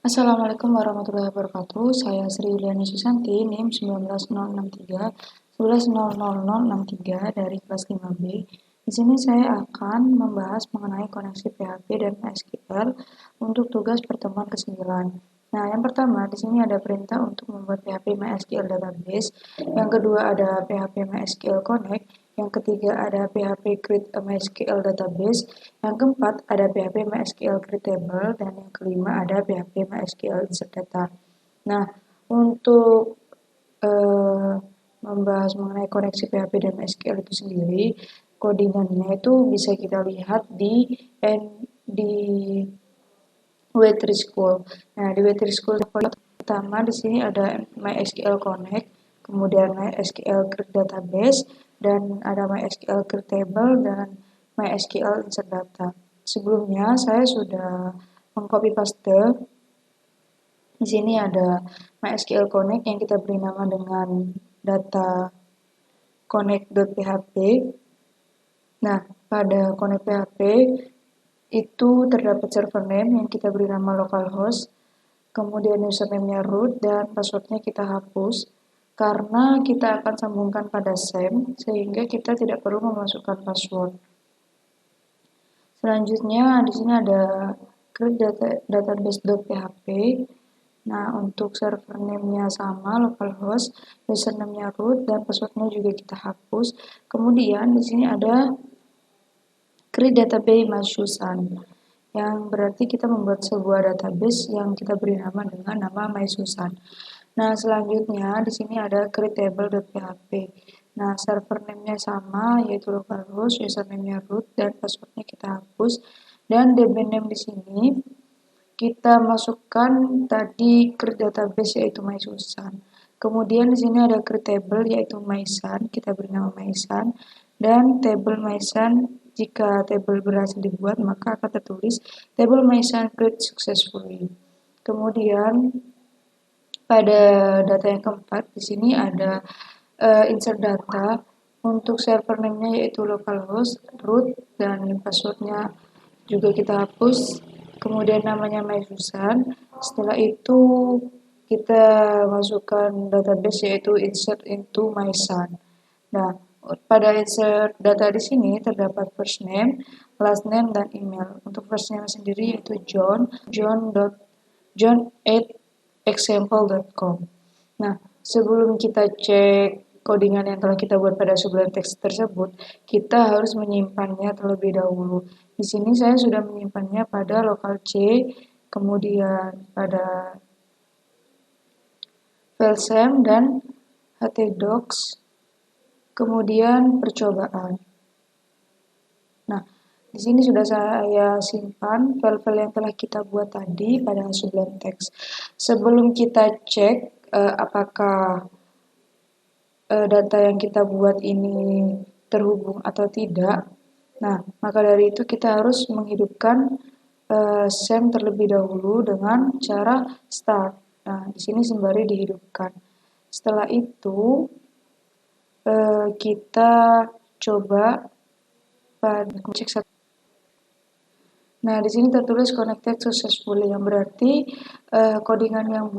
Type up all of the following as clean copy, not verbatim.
Assalamualaikum warahmatullahi wabarakatuh. Saya Sri Yuliani Susanti, NIM 19063 110063 dari kelas 5B. Di sini saya akan membahas mengenai koneksi PHP dan MySQL untuk tugas pertemuan ke-9. Nah, yang pertama di sini ada perintah untuk membuat PHP MySQL database. Yang kedua ada PHP MySQL Connect. Yang ketiga ada PHP create a MySQL database. Yang keempat ada PHP MySQL create table, dan yang kelima ada PHP MySQL insert data. Nah, untuk membahas mengenai koneksi PHP dan MySQL itu sendiri, codingannya itu bisa kita lihat di W3 School. Nah, di W3 School pertama di sini ada MySQL Connect, kemudian MySQL Create Database, dan ada MySQL Create Table dan MySQL Insert Data. Sebelumnya saya sudah mengcopy paste. Di sini ada MySQL Connect yang kita beri nama dengan data connect.php. Nah, pada connect PHP itu terdapat server name yang kita beri nama localhost, kemudian username-nya root, dan passwordnya kita hapus karena kita akan sambungkan pada SAM sehingga kita tidak perlu memasukkan password. Selanjutnya di sini ada create database.php. Nah, untuk server name-nya sama localhost, username-nya root, dan passwordnya juga kita hapus. Kemudian di sini ada create database MySusan, yang berarti kita membuat sebuah database yang kita beri nama dengan nama MySusan. Nah, selanjutnya di sini ada create table.php. Nah, server name-nya sama, yaitu localhost, username-nya root, dan passwordnya kita hapus. Dan DB name di sini kita masukkan tadi create database yaitu MySusan. Kemudian di sini ada create table yaitu MySun, kita beri nama MySun, dan table MySun. Jika table berhasil dibuat, maka akan tertulis table MySun create successfully. Kemudian pada data yang keempat di sini ada insert data. Untuk server name-nya yaitu localhost, root, dan passwordnya juga kita hapus. Kemudian namanya MySusan. Setelah itu kita masukkan database yaitu insert into MySun. Nah, pada insert data di sini terdapat first name, last name, dan email. Untuk first name sendiri yaitu john@example.com. Nah, sebelum kita cek codingan yang telah kita buat pada sublime text tersebut, kita harus menyimpannya terlebih dahulu. Di sini saya sudah menyimpannya pada local C, kemudian pada file SAM dan htdocs, kemudian percobaan. Nah, di sini sudah saya simpan file-file yang telah kita buat tadi pada sublime text. Sebelum kita cek apakah data yang kita buat ini terhubung atau tidak, nah maka dari itu kita harus menghidupkan SAM terlebih dahulu dengan cara start. Nah, di sini sembari dihidupkan. Setelah itu kita coba pada cek satu. Nah, di sini tertulis connected successfully, yang berarti codingan yang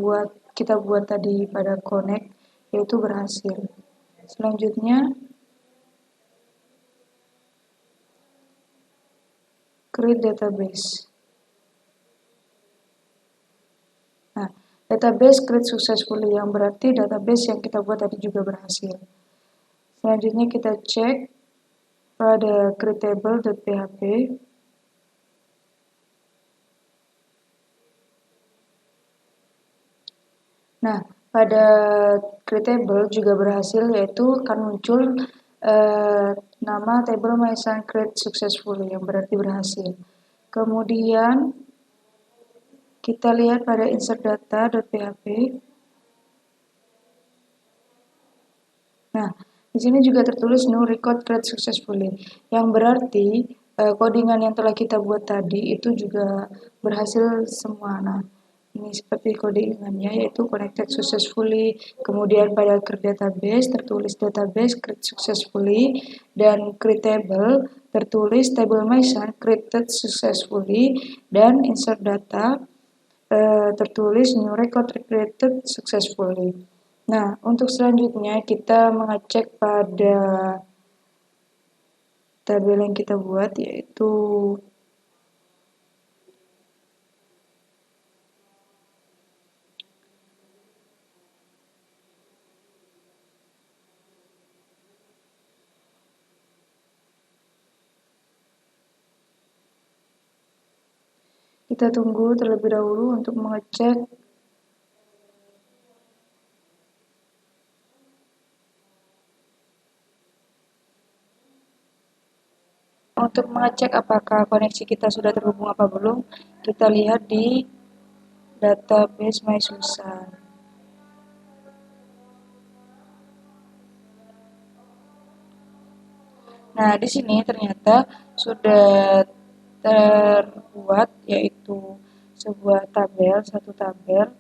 kita buat tadi pada connect yaitu berhasil. Selanjutnya create database. Nah, database create successfully, yang berarti database yang kita buat tadi juga berhasil. Selanjutnya kita cek pada creatable.php. Nah, pada creatable juga berhasil, yaitu akan muncul nama table MySun create successfully, yang berarti berhasil. Kemudian kita lihat pada insert data.php. Nah, di sini juga tertulis no record create successfully, yang berarti codingan yang telah kita buat tadi itu juga berhasil semua. Nah, ini seperti codingannya yaitu connected successfully, kemudian pada create database tertulis database create successfully, dan create table tertulis table MySun created successfully, dan insert data tertulis new record created successfully. Nah, untuk selanjutnya kita mengecek pada tabel yang kita buat, yaitu kita tunggu terlebih dahulu untuk mengecek apakah koneksi kita sudah terhubung apa belum. Kita lihat di database MySusan. Nah, di sini ternyata sudah terbuat, yaitu sebuah tabel, satu tabel.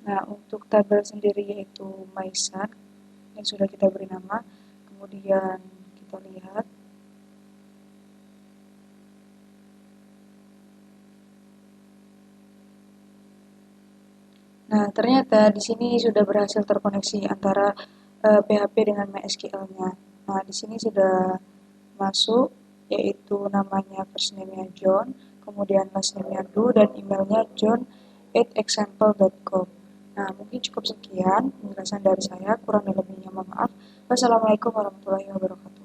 Nah, untuk tabel sendiri yaitu MySun yang sudah kita beri nama. Kemudian kita lihat. Nah, ternyata di sini sudah berhasil terkoneksi antara PHP dengan MySQL-nya. Nah, di sini sudah masuk, yaitu namanya first name-nya John, kemudian last name-nya Du, dan emailnya john@example.com. Nah, mungkin cukup sekian penjelasan dari saya, kurang dan lebihnya mohon maaf. Wassalamualaikum warahmatullahi wabarakatuh.